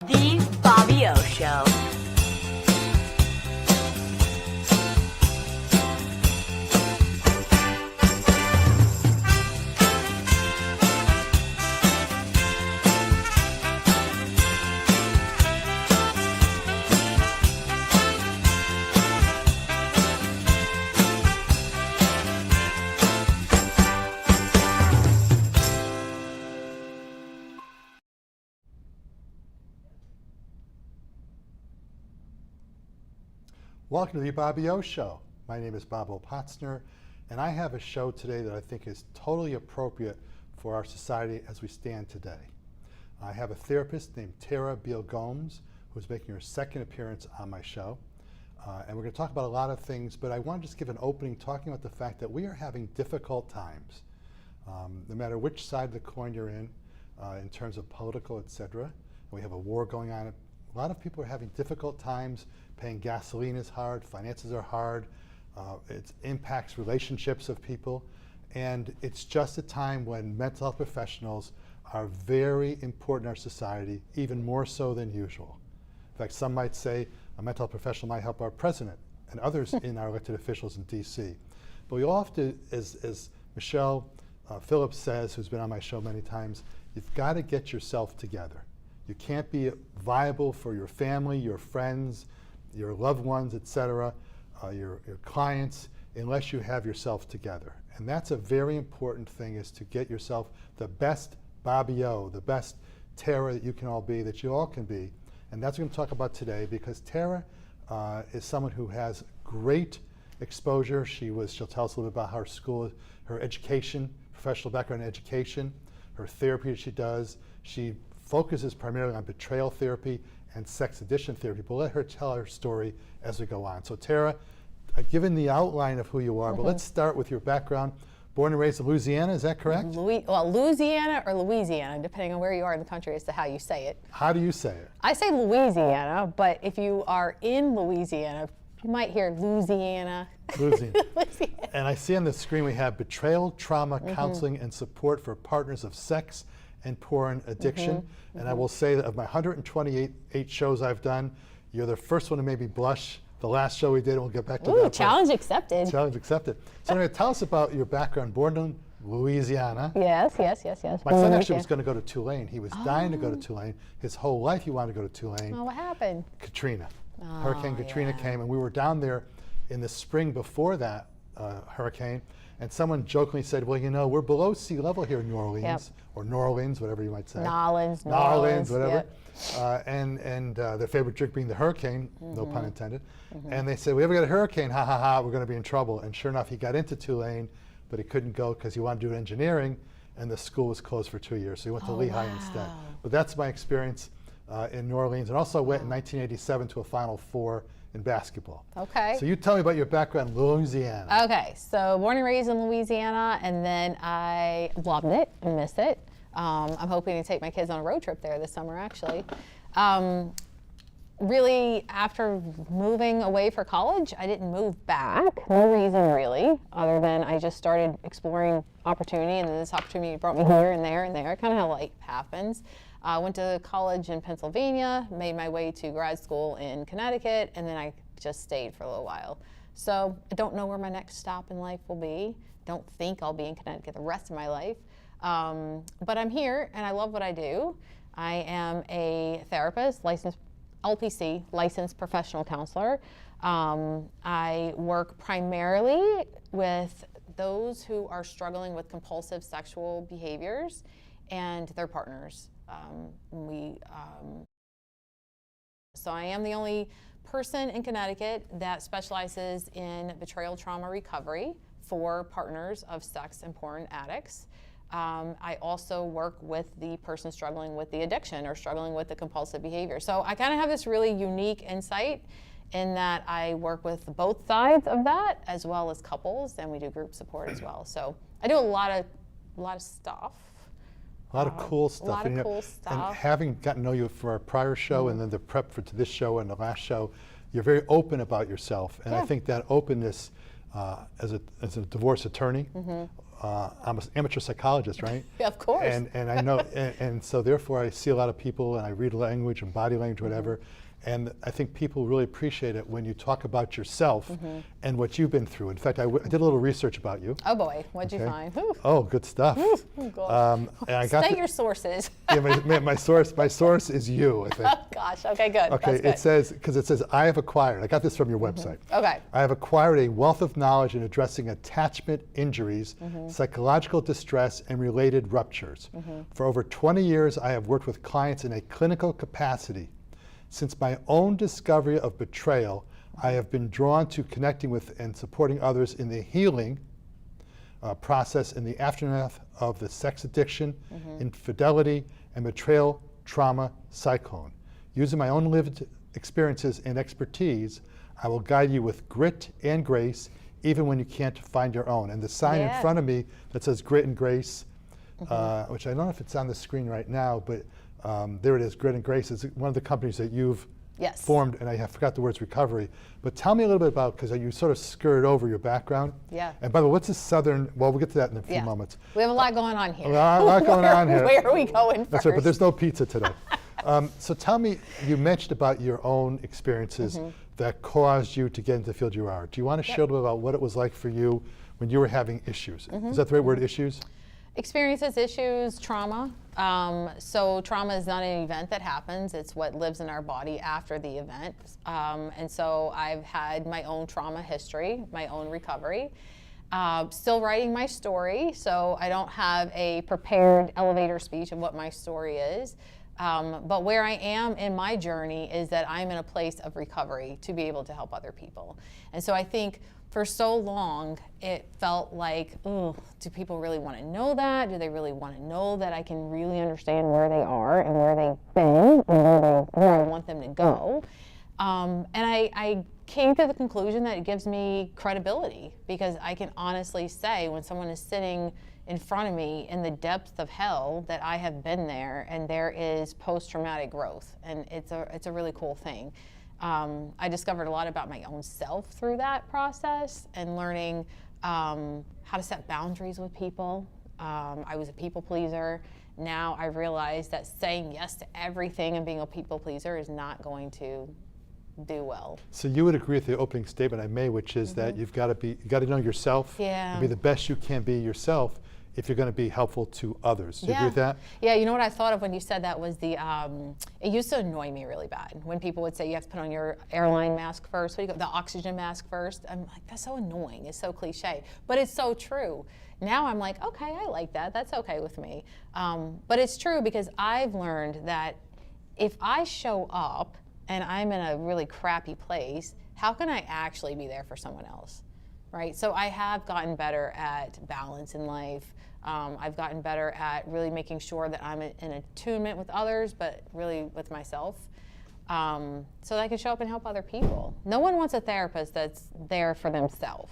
The Bobby O Show. Welcome to the Bobby O Show. My name is Bob Potsner, and I have a show today that I think is totally appropriate for our society as we stand today. I have a therapist named Tara Beall-Gomes who's making her second appearance on my show. And we're going to talk about a lot of things, but I want to just give an opening talking about the fact that we are having difficult times. No matter which side of the coin you're in terms of political, etc. We have a war going on. A lot of people are having difficult times. Paying gasoline is hard, finances are hard, it impacts relationships of people, and it's just a time when mental health professionals are very important in our society, even more so than usual. In fact, some might say a mental health professional might help our president and others in our elected officials in DC. But we all have to, as Michelle Phillips says, who's been on my show many times, you've got to get yourself together. You can't be viable for your family, your friends, your loved ones, etc., your clients, unless you have yourself together. And that's a very important thing, is to get yourself the best Bobby O, the best Tara that you can all be, that you all can be. And that's what we're going to talk about today, because Tara is someone who has great exposure. She'll tell us a little bit about her school, her education, professional background in education, her therapy that she does. She focuses primarily on betrayal therapy and sex addiction therapy, but let her tell her story as we go on. So Tara, I've given the outline of who you are, but let's start with your background. Born and raised in Louisiana, is that correct? Louisiana or Louisiana, depending on where you are in the country as to how you say it. How do you say it? I say Louisiana, but if you are in Louisiana, you might hear Louisiana. Louisiana. And I see on the screen we have betrayal, trauma, counseling, and support for partners of sex and porn addiction. And I will say that of my 128 shows I've done, you're the first one to make me blush. The last show we did, and we'll get back to that. Challenge accepted. Challenge accepted. So anyway, tell us about your background. Born in Louisiana. Yes. My son actually was going to go to Tulane. He was dying to go to Tulane. His whole life he wanted to go to Tulane. Oh, what happened? Katrina. Hurricane Katrina came, and we were down there in the spring before that hurricane. And someone jokingly said, well, you know, we're below sea level here in New Orleans, or New Orleans, whatever you might say. New Orleans, whatever. And their favorite drink being the hurricane, no pun intended. And they said, we ever got a hurricane, ha ha ha, we're going to be in trouble. And sure enough, he got into Tulane, but he couldn't go because he wanted to do engineering, and the school was closed for 2 years. So he went to Lehigh instead. But that's my experience in New Orleans, and also went in 1987 to a Final Four in basketball. Okay. So you tell me about your background in Louisiana. Okay, so born and raised in Louisiana, and then I loved it and missed it. I'm hoping to take my kids on a road trip there this summer, actually. Really, after moving away for college, I didn't move back. No reason really, other than I just started exploring opportunity, and then this opportunity brought me here and there and there. Kind of how life happens. I went to college in Pennsylvania, made my way to grad school in Connecticut, and then I just stayed for a little while. So I don't know where my next stop in life will be. Don't think I'll be in Connecticut the rest of my life. But I'm here, and I love what I do. I am a therapist, licensed LPC, licensed professional counselor. I work primarily with those who are struggling with compulsive sexual behaviors and their partners. So I am the only person in Connecticut that specializes in betrayal trauma recovery for partners of sex and porn addicts. I also work with the person struggling with the addiction or struggling with the compulsive behavior. So I kind of have this really unique insight in that I work with both sides of that, as well as couples, and we do group support as well. So I do a lot of stuff. A lot of cool stuff. A lot of cool stuff. And having gotten to know you for our prior show and then the prep for to this show and the last show, you're very open about yourself. And I think that openness, as a divorce attorney, I'm an amateur psychologist, right? Yeah, of course. And I know, and so therefore I see a lot of people and I read language and body language, whatever. And I think people really appreciate it when you talk about yourself and what you've been through. In fact, I did a little research about you. Oh boy, what'd you Okay. find? Whew. Oh, good stuff. Oh, God. And I got State your sources. yeah, my source is you, I think. Oh gosh, okay, good. Okay, That's good. it says, I have acquired, I got this from your website. Okay. I have acquired a wealth of knowledge in addressing attachment injuries, psychological distress, and related ruptures. For over 20 years, I have worked with clients in a clinical capacity. Since my own discovery of betrayal, I have been drawn to connecting with and supporting others in the healing process in the aftermath of the sex addiction, infidelity, and betrayal trauma cyclone. Using my own lived experiences and expertise, I will guide you with grit and grace, even when you can't find your own. And the sign in front of me that says grit and grace, which I don't know if it's on the screen right now, but there it is, Grit and Grace is one of the companies that you've formed, and I forgot the words recovery. But tell me a little bit about, because you sort of skirted over your background. Yeah. And by the way, what's the Southern, well, we'll get to that in a few moments. We have a lot going on here. A lot going on here. Where are we going first? That's right, but there's no pizza today. So tell me, you mentioned about your own experiences that caused you to get into the field you are. Do you want to share a little bit about what it was like for you when you were having issues? Is that the right word, issues? Experiences, issues, trauma. So trauma is not an event that happens, it's what lives in our body after the event. And so I've had my own trauma history, my own recovery. Still writing my story, so I don't have a prepared elevator speech of what my story is. But where I am in my journey is that I'm in a place of recovery to be able to help other people. And so I think for so long, it felt like, oh, do people really want to know that? Do they really want to know that I can really understand where they are and where they've been and where I want them to go? And I came to the conclusion that it gives me credibility, because I can honestly say when someone is sitting in front of me in the depths of hell that I have been there, and there is post-traumatic growth, and it's a really cool thing. I discovered a lot about my own self through that process and learning how to set boundaries with people. I was a people pleaser. Now I realize that saying yes to everything and being a people pleaser is not going to do well. So you would agree with the opening statement I made, which is that you got to know yourself and be the best you can be yourself if you're going to be helpful to others. Do you agree with that? Yeah, you know what I thought of when you said that was it used to annoy me really bad when people would say you have to put on your airline mask first, the oxygen mask first. I'm like, that's so annoying, it's so cliche, but it's so true. Now I'm like, okay, I like that, that's okay with me. But it's true, because I've learned that if I show up and I'm in a really crappy place, how can I actually be there for someone else? Right? So I have gotten better at balance in life. I've gotten better at really making sure that I'm in attunement with others, but really with myself, so that I can show up and help other people. No one wants a therapist that's there for themselves,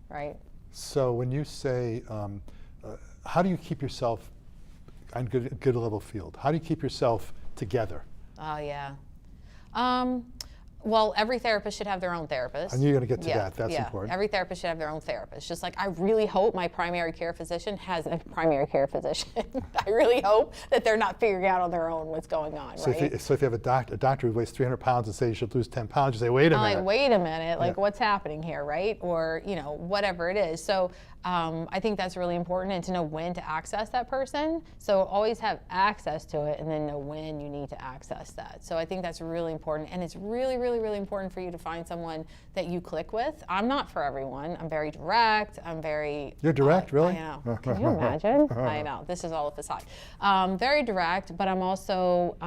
right? So when you say, how do you keep yourself on good level field? How do you keep yourself together? Oh, yeah. Well, every therapist should have their own therapist. And you're going to get to that. That's important. Every therapist should have their own therapist. Just like I really hope my primary care physician has a primary care physician. I really hope that they're not figuring out on their own what's going on, so right? If you have a doctor who weighs 300 pounds and say you should lose 10 pounds, you say, wait a minute. Like, wait a minute, like what's happening here, right? Or, whatever it is. So I think that's really important, and to know when to access that person. So always have access to it, and then know when you need to access that. So I think that's really important, and it's really, really, really important for you to find someone that you click with. I'm not for everyone. I'm very direct. You're direct, really? I know. Can you imagine? I know. This is all a facade. Very direct, but I'm also,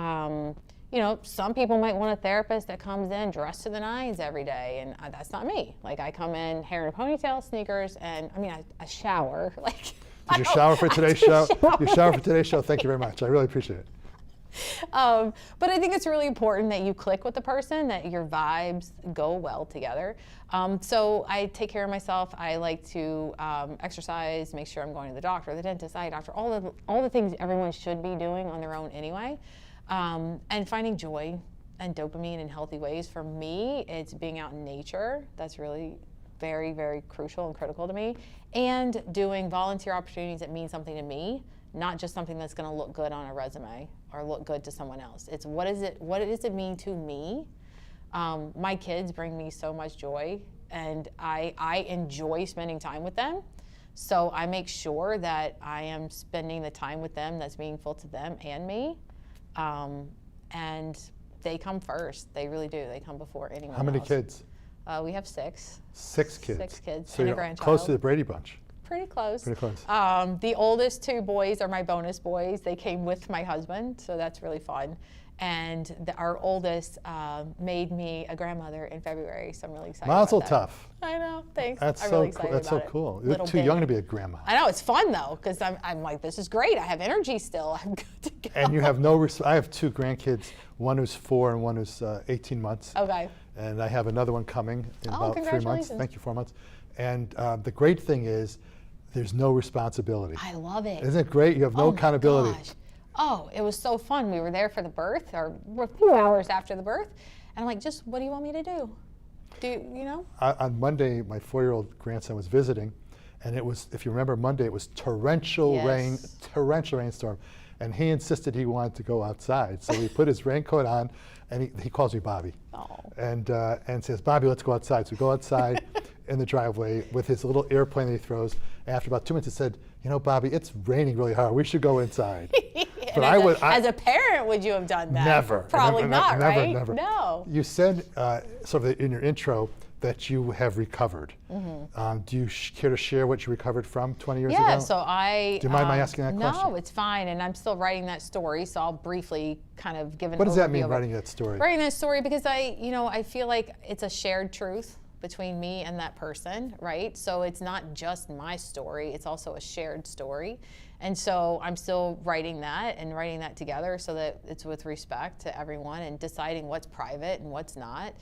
some people might want a therapist that comes in dressed to the nines every day, and that's not me. Like, I come in hair in a ponytail, sneakers, and I shower. Like, did you shower for today's show? You shower for today's show. Thank you very much. I really appreciate it. But I think it's really important that you click with the person, that your vibes go well together. So I take care of myself. I like to exercise, make sure I'm going to the doctor, the dentist, eye doctor, all the things everyone should be doing on their own anyway. And finding joy and dopamine in healthy ways. For me, it's being out in nature. That's really very, very crucial and critical to me. And doing volunteer opportunities that mean something to me, not just something that's going to look good on a resume or look good to someone else. It's what does it mean to me? My kids bring me so much joy, and I enjoy spending time with them. So I make sure that I am spending the time with them that's meaningful to them and me. And they come first. They really do. They come before anyone else. How many kids? We have 6. 6 kids. 6 kids So and a you're grandchild. close to the Brady Bunch. Pretty close. Pretty close. The oldest 2 boys are my bonus boys. They came with my husband, so that's really fun. And our oldest made me a grandmother in February, so I'm really excited Mazel about that. tov. I know, thanks. That's I'm so really cool. excited That's so about it. cool. You're Little too bit. young to be a grandma. I know, it's fun though, because I'm like, this is great. I have energy still. I'm good to go. And you have I have 2 grandkids, one who's 4 and one who's 18 months. Okay. And I have another one coming in about 3 months. Congratulations. Thank you, 4 months. And the great thing is, there's no responsibility. I love it. Isn't it great? You have no Oh my accountability. gosh. Oh, it was so fun. We were there for the birth, or a few hours after the birth, and I'm like, just what do you want me to do? You know? On Monday, my 4-year-old grandson was visiting, and it was, if you remember Monday, it was torrential rain, Yes. torrential rainstorm. And he insisted he wanted to go outside. So he put his raincoat on, and he calls me Bobby. Oh. And says, Bobby, let's go outside. So we go outside in the driveway with his little airplane that he throws. After about 2 minutes, he said, you know, Bobby, it's raining really hard. We should go inside. And as a parent, would you have done that? Never. Probably not, never, right? Never. No. You said sort of in your intro that you have recovered. Do you care to share what you recovered from 20 years ago? Yeah, so I... Do you mind my asking that question? No, it's fine, and I'm still writing that story, so I'll briefly kind of give an What does that overview mean, of it. writing that story? Writing that story because I feel like it's a shared truth between me and that person, right? So it's not just my story, it's also a shared story. And so I'm still writing that together so that it's with respect to everyone and deciding what's private and what's not.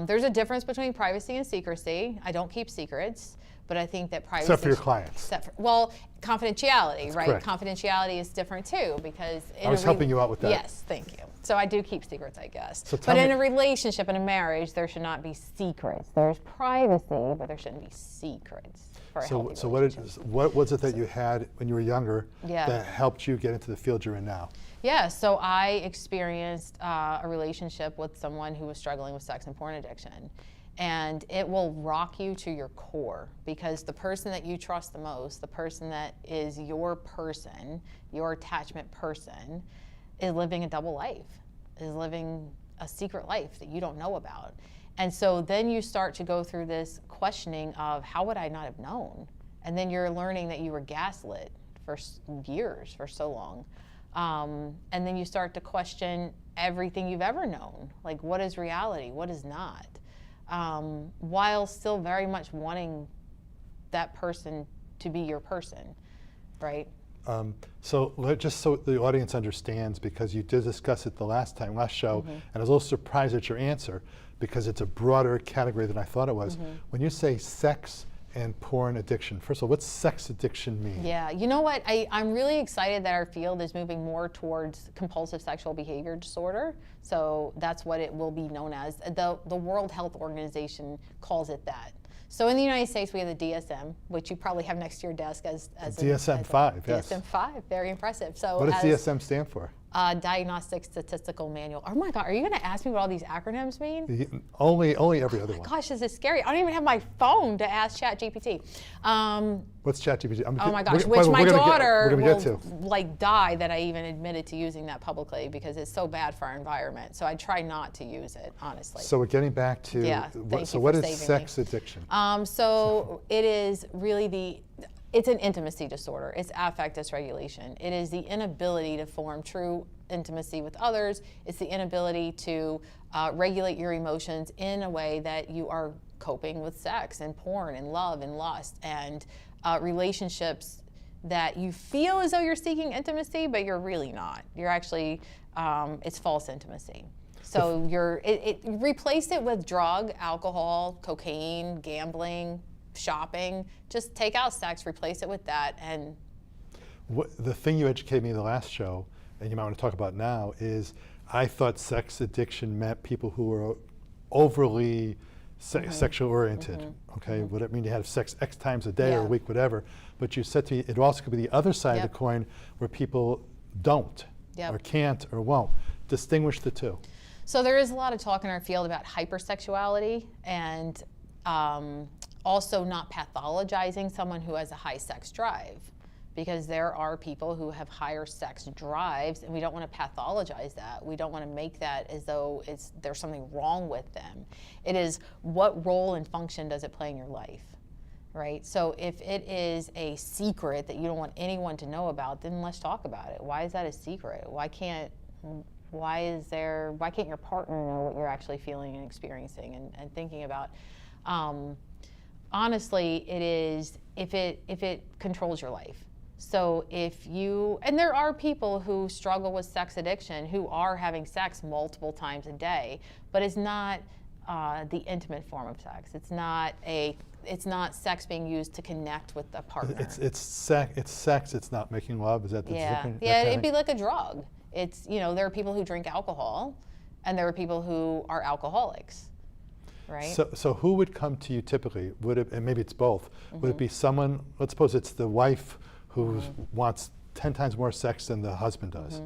There's a difference between privacy and secrecy. I don't keep secrets, but I think that privacy... Except for your clients. Well, confidentiality, right? correct. Confidentiality is different too because... I was helping you out with that. Yes, thank you. So I do keep secrets, I guess. So tell but in me- a relationship, in a marriage, there should not be secrets. There's privacy, but there shouldn't be secrets for a healthy So relationship. what was it that you had when you were younger Yeah. that helped you get into the field you're in now? Yeah, so I experienced a relationship with someone who was struggling with sex and porn addiction. And it will rock you to your core because the person that you trust the most, the person that is your person, your attachment person, is living a double life, is living a secret life that you don't know about. And so then you start to go through this questioning of how would I not have known? And then you're learning that you were gaslit for years, for so long. And then you start to question everything you've ever known. Like, what is reality? What is not? While still very much wanting that person to be your person, right? So just so the audience understands, because you did discuss it the last show, and I was a little surprised at your answer because it's a broader category than I thought it was. When you say sex and porn addiction, first of all, what's sex addiction mean? Yeah, you know what? I'm really excited that our field is moving more towards compulsive sexual behavior disorder. So that's what it will be known as. The World Health Organization calls it that. So in the United States, we have the DSM, which you probably have next to your desk as DSM-5, yes. DSM-5, very impressive. So What does DSM stand for? Diagnostic Statistical Manual. Oh my God, are you going to ask me what all these acronyms mean? Only every other one. Gosh, this is scary. I don't even have my phone to ask ChatGPT. What's ChatGPT? Oh my gosh, which my daughter will like die that I even admitted to using that publicly because it's so bad for our environment. So I try not to use it, honestly. So we're getting back to, what is sex addiction? So it is really it's an intimacy disorder. It's affect dysregulation. It is the inability to form true intimacy with others. It's the inability to regulate your emotions in a way that you are coping with sex and porn and love and lust and relationships that you feel as though you're seeking intimacy, but you're really not. You're actually, it's false intimacy. So replace it with drug, alcohol, cocaine, gambling, shopping. Just take out sex, replace it with that, and the thing you educated me in the last show, and you might want to talk about now, is I thought sex addiction meant people who were overly sexual oriented. Okay, would it mean you have sex X times a day or a Yeah. week, whatever? But you said to me it also could be the other side Yep. of the coin where people don't Yep. or can't or won't. Distinguish the two. So there is a lot of talk in our field about hypersexuality and also not pathologizing someone who has a high sex drive, because there are people who have higher sex drives, and we don't want to pathologize that. We don't want to make that as though there's something wrong with them. It is, what role and function does it play in your life, right? So if it is a secret that you don't want anyone to know about, then let's talk about it. Why is that a secret? Why can't your partner know what you're actually feeling and experiencing and thinking about? Honestly, it is if it controls your life. So and there are people who struggle with sex addiction who are having sex multiple times a day, but it's not the intimate form of sex. It's not sex being used to connect with the partner. It's sex. It's not making love. Is that the difference? Yeah, it'd be like a drug. It's, there are people who drink alcohol, and there are people who are alcoholics, right? So who would come to you typically? Would it, and maybe it's both, would it be someone, let's suppose it's the wife who wants 10 times more sex than the husband does.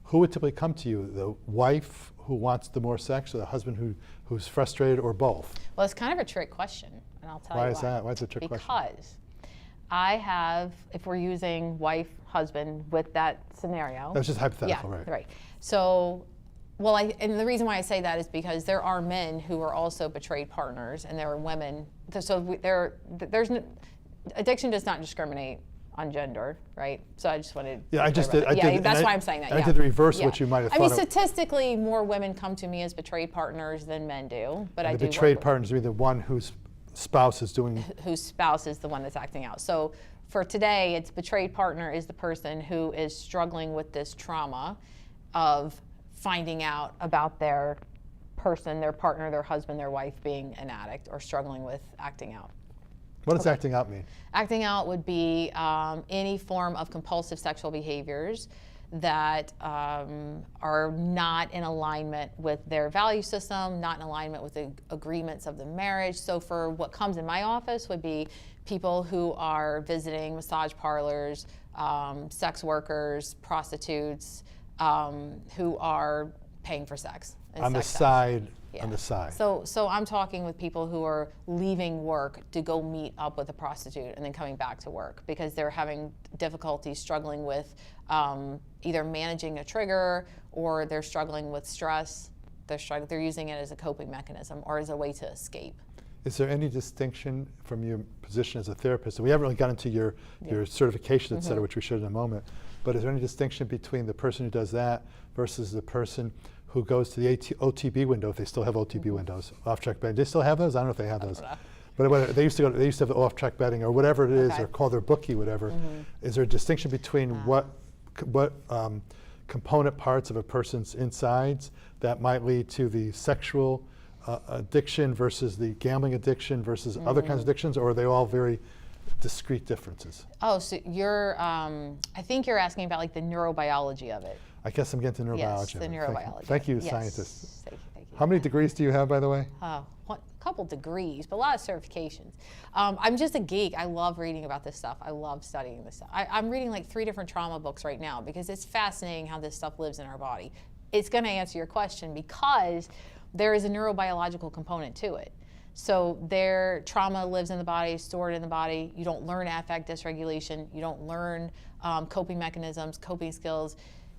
Who would typically come to you? The wife who wants the more sex, or the husband who's frustrated, or both? Well, it's kind of a trick question, and I'll tell you why. Why is that? Why is it a trick question? Because I have, if we're using wife, husband with that scenario. That's just hypothetical, Yeah, right? right. So, and the reason why I say that is because there are men who are also betrayed partners, and there are women. So addiction does not discriminate on gender, right? So I just wanted. Yeah, I just did. That's why I'm saying that. I Yeah. did the reverse of Yeah. what you might have I thought. mean, statistically, more women come to me as betrayed partners than men do. But I the do betrayed work with partners would be the one whose spouse is doing. whose spouse is the one that's acting out. So for today, it's betrayed partner is the person who is struggling with this trauma of finding out about their person, their partner, their husband, their wife being an addict or struggling with acting out. What does acting out mean? Acting out would be any form of compulsive sexual behaviors that are not in alignment with their value system, not in alignment with the agreements of the marriage. So for what comes in my office would be people who are visiting massage parlors, sex workers, prostitutes, who are paying for sex. On the sex side. Yeah. On the side. So I'm talking with people who are leaving work to go meet up with a prostitute and then coming back to work because they're having difficulty struggling with either managing a trigger, or they're struggling with stress. They're using it as a coping mechanism or as a way to escape. Is there any distinction from your position as a therapist? And we haven't really got into your certification, et cetera, which we should in a moment. But is there any distinction between the person who does that versus the person who goes to the OTB window, if they still have OTB windows, off-track betting? Do they still have those? I don't know if they have those. But they used to have the off-track betting or whatever it is, or call their bookie, whatever. Is there a distinction between what component parts of a person's insides that might lead to the sexual addiction versus the gambling addiction versus other kinds of addictions, or are they all very discrete differences? Oh, so I think you're asking about like the neurobiology of it. I guess I'm getting to neurobiology. Yes, the neurobiology. Thank you, yes. scientists. Thank you. How many degrees do you have, by the way? A couple degrees, but a lot of certifications. I'm just a geek. I love reading about this stuff. I love studying this stuff. I'm reading like 3 different trauma books right now because it's fascinating how this stuff lives in our body. It's going to answer your question because there is a neurobiological component to it. So their trauma lives in the body, stored in the body. You don't learn affect dysregulation. You don't learn coping mechanisms, coping skills.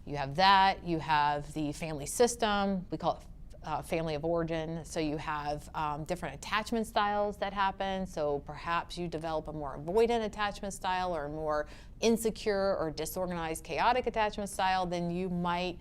You have that. You have the family system. We call it family of origin. So you have different attachment styles that happen. So perhaps you develop a more avoidant attachment style or a more insecure or disorganized, chaotic attachment style. Then you might,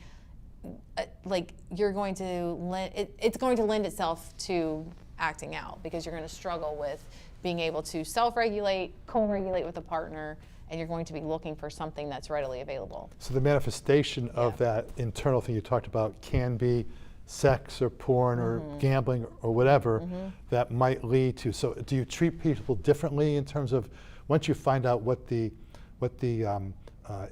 it's going to lend itself to acting out because you're going to struggle with being able to self-regulate, co-regulate with a partner, and you're going to be looking for something that's readily available. So the manifestation of that internal thing you talked about can be sex or porn or gambling or whatever that might lead to. So do you treat people differently in terms of once you find out what the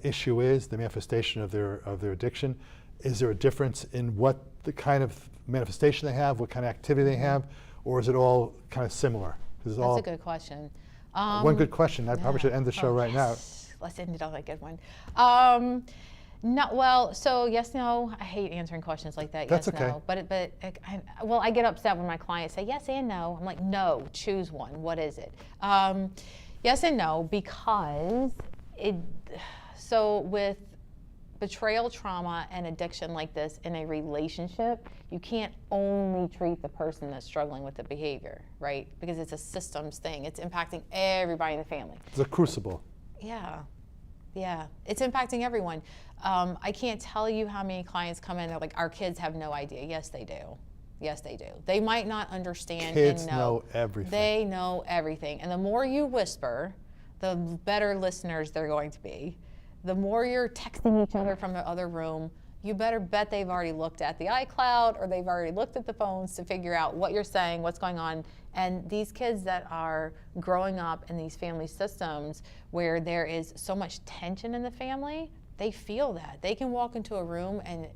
issue is, the manifestation of their addiction? Is there a difference in what the kind of manifestation they have, what kind of activity they have, or is it all kind of similar? Is it That's all a good question. one good question? I probably should end the show right now. Let's end it on a good one. No, well, so yes, no. I hate answering questions like that. That's yes, okay. no. But I get upset when my clients say yes and no. I'm like, no, choose one. What is it? Yes and no, because so with betrayal, trauma, and addiction like this in a relationship, you can't only treat the person that's struggling with the behavior, right? Because it's a systems thing. It's impacting everybody in the family. It's a crucible. Yeah, it's impacting everyone. I can't tell you how many clients come in, they're like, our kids have no idea. Yes, they do. Yes, they do. They might not understand Kids and know everything. They know everything. And the more you whisper, the better listeners they're going to be. The more you're texting each other from the other room, you better bet they've already looked at the iCloud or they've already looked at the phones to figure out what you're saying, what's going on. And these kids that are growing up in these family systems where there is so much tension in the family, they feel that. They can walk into a room and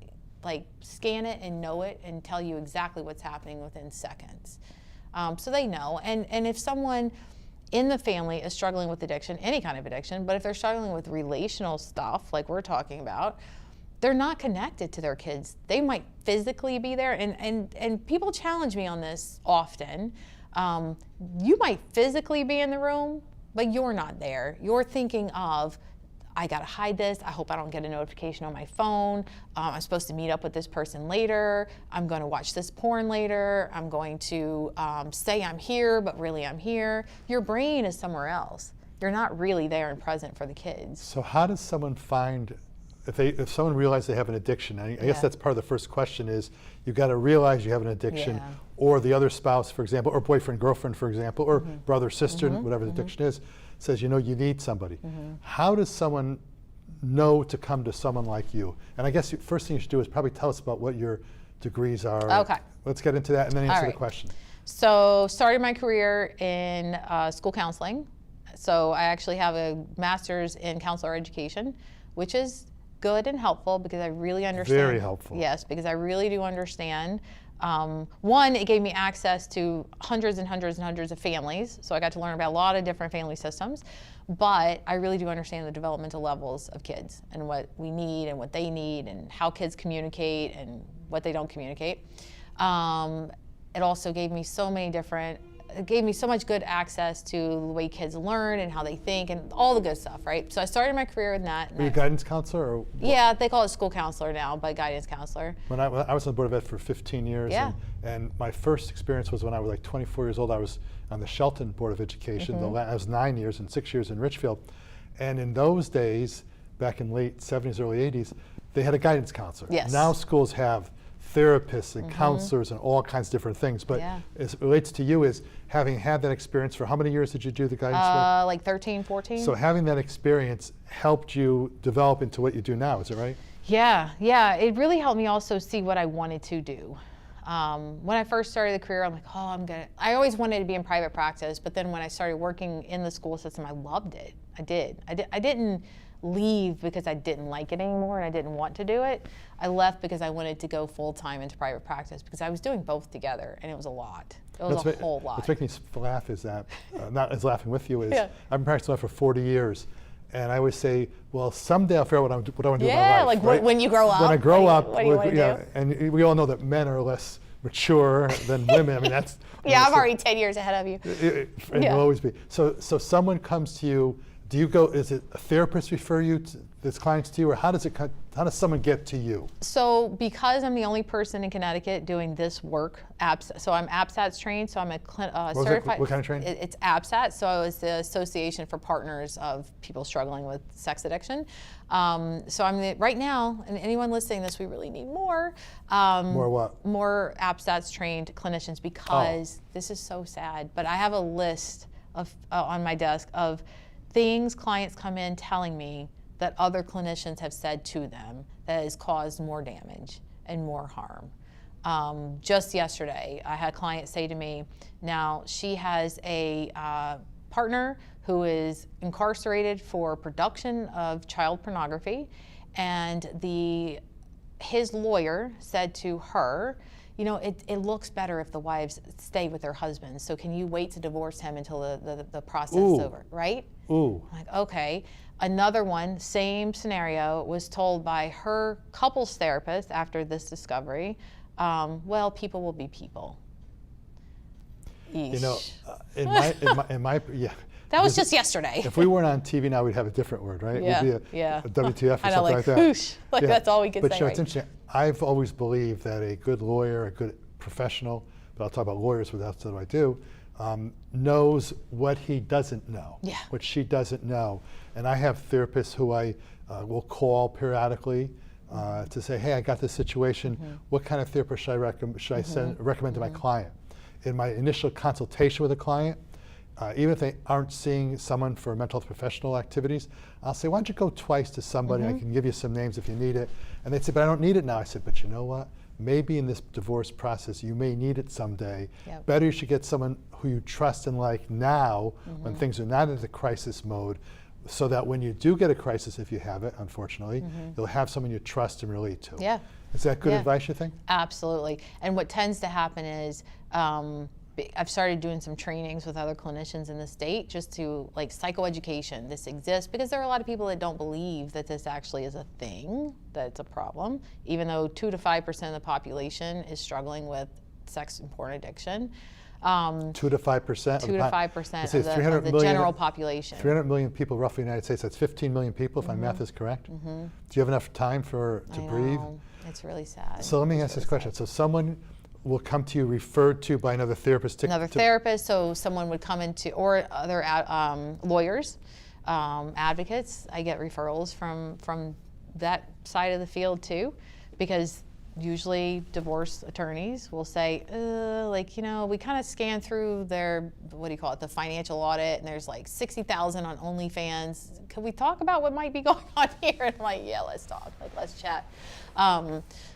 like scan it and know it and tell you exactly what's happening within seconds. So they know. And if someone in the family is struggling with addiction, any kind of addiction, but if they're struggling with relational stuff like we're talking about, they're not connected to their kids. They might physically be there, and people challenge me on this often. You might physically be in the room, but you're not there. You're thinking of, I gotta hide this. I hope I don't get a notification on my phone. I'm supposed to meet up with this person later. I'm gonna watch this porn later. I'm going to say I'm here, but really I'm here. Your brain is somewhere else. You're not really there and present for the kids. So how does someone find, if someone realizes they have an addiction, I guess that's part of the first question is, you've got to realize you have an addiction, or the other spouse, for example, or boyfriend, girlfriend, for example, or brother, sister, whatever the addiction is, says, you need somebody. How does someone know to come to someone like you? And I guess the first thing you should do is probably tell us about what your degrees are. Okay. Let's get into that and then answer the question. So started my career in school counseling. So I actually have a master's in counselor education, which is good and helpful because I really understand. Very helpful. Yes, because I really do understand. One, it gave me access to hundreds and hundreds and hundreds of families, so I got to learn about a lot of different family systems, but I really do understand the developmental levels of kids and what we need and what they need and how kids communicate and what they don't communicate. It also gave me it gave me so much good access to the way kids learn and how they think and all the good stuff, right? So I started my career in that. Were you a guidance counselor? Or yeah, they call it school counselor now, but guidance counselor. When I was on the Board of Ed for 15 years, and my first experience was when I was like 24 years old. I was on the Shelton Board of Education. I was 9 years and 6 years in Richfield. And in those days, back in late 70s, early 80s, they had a guidance counselor. Yes. Now schools have therapists and counselors and all kinds of different things. But as it relates to you, is having had that experience, for how many years did you do the guidance work? Like 13, 14. So having that experience helped you develop into what you do now, is it right? Yeah, it really helped me also see what I wanted to do. When I first started the career, I'm like, I always wanted to be in private practice, but then when I started working in the school system, I loved it. I didn't leave because I didn't like it anymore and I didn't want to do it. I left because I wanted to go full-time into private practice because I was doing both together and it was a lot. It was a whole lot. What's making me laugh is that, not as laughing with you, is I've been practicing law for 40 years. And I always say, well, someday I'll figure out what I want to do with my life. Yeah, like right? when you grow up. When I grow up, what do you want to do? and we all know that men are less mature than women. I mean, that's I'm already 10 years ahead of you. And will always be. So someone comes to you. Do you go? Is it a therapist refer you to this clients to you, or how does someone get to you? So because I'm the only person in Connecticut doing this work, so I'm APSATS trained. So I'm a certified. What kind of training? It's APSAT. So it's the Association for Partners of People Struggling with Sex Addiction. So I'm right now, and anyone listening to this, we really need more. More what? More APSATS trained clinicians because this is so sad. But I have a list of on my desk of things clients come in telling me that other clinicians have said to them that has caused more damage and more harm. Just yesterday, I had a client say to me, now she has a partner who is incarcerated for production of child pornography, and his lawyer said to her, you know, it looks better if the wives stay with their husbands. So can you wait to divorce him until the process is over, right? Ooh. I'm like, okay. Another one, same scenario, was told by her couples therapist after this discovery, well, people will be people. Eesh. You know, in my yeah. That was just yesterday. If we weren't on TV now, we'd have a different word, right? Yeah, It would be a WTF or I know, something like that. Whoosh, like Yeah. that's all we can But say. you know, Right? it's interesting. I've always believed that a good lawyer, a good professional, but I'll talk about lawyers, but that's what I do, knows what he doesn't know, Yeah. what she doesn't know. And I have therapists who I will call periodically to say, hey, I got this situation. What kind of therapist should I recommend to my client? In my initial consultation with a client, even if they aren't seeing someone for mental health professional activities, I'll say, why don't you go twice to somebody? I can give you some names if you need it. And they'd say, but I don't need it now. I said, but you know what? Maybe in this divorce process, you may need it someday. Yep. Better you should get someone who you trust and like now, when things are not into crisis mode, so that when you do get a crisis, if you have it, unfortunately, you'll have someone you trust and relate to. Yeah. Is that good Yeah. advice, you think? Absolutely. And what tends to happen is, I've started doing some trainings with other clinicians in the state just to like psychoeducation. This exists because there are a lot of people that don't believe that this actually is a thing, that it's a problem, even though 2 to 5% of the population is struggling with sex and porn addiction. 2 to 5%? 2 to 5% of the general population. 300 million people roughly in the United States. That's 15 million people, if my math is correct. Do you have enough time to breathe? Know. It's really sad. So let me ask this question. So someone will come to you referred to by another therapist. Another therapist, so someone would come into, or other lawyers, advocates. I get referrals from that side of the field too, because usually divorce attorneys will say, like, you know, we kind of scan through their, what do you call it, the financial audit, and there's like 60,000 on OnlyFans. Could we talk about what might be going on here? And I'm like, yeah, let's talk, like, let's chat.